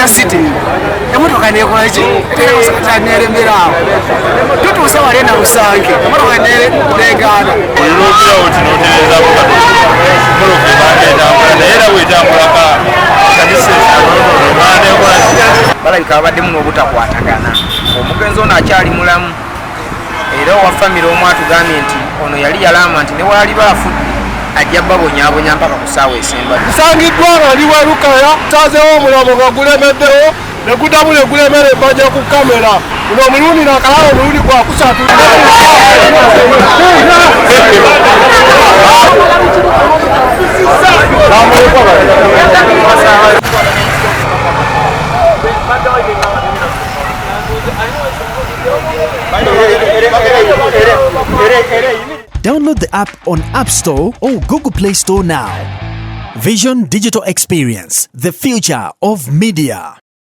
ya city emotoka nekola ki eteekosakata neremerawo tutuuse wali na Rusange emotoka negana olulokerawo kinotereza moloke bandetambula naye era bwetambulaka balabika babaddemu n'obutakwatagana omugenzi ono akyali mulamu era owa famire omu atugambye nti ono yali yalama nti ne waali baafudde ajja babonyabonya mpaka ku ssaawa esemba nsangiddwa nga ali werukaya tazeewo omulambo nga gulemeddewo ne guddamu ne gulemera embajja ku kamera guno omulundi nakalaba omulundi gwakusatu Download the app on App Store or Google Play Store now. Vision Digital Experience, the future of media.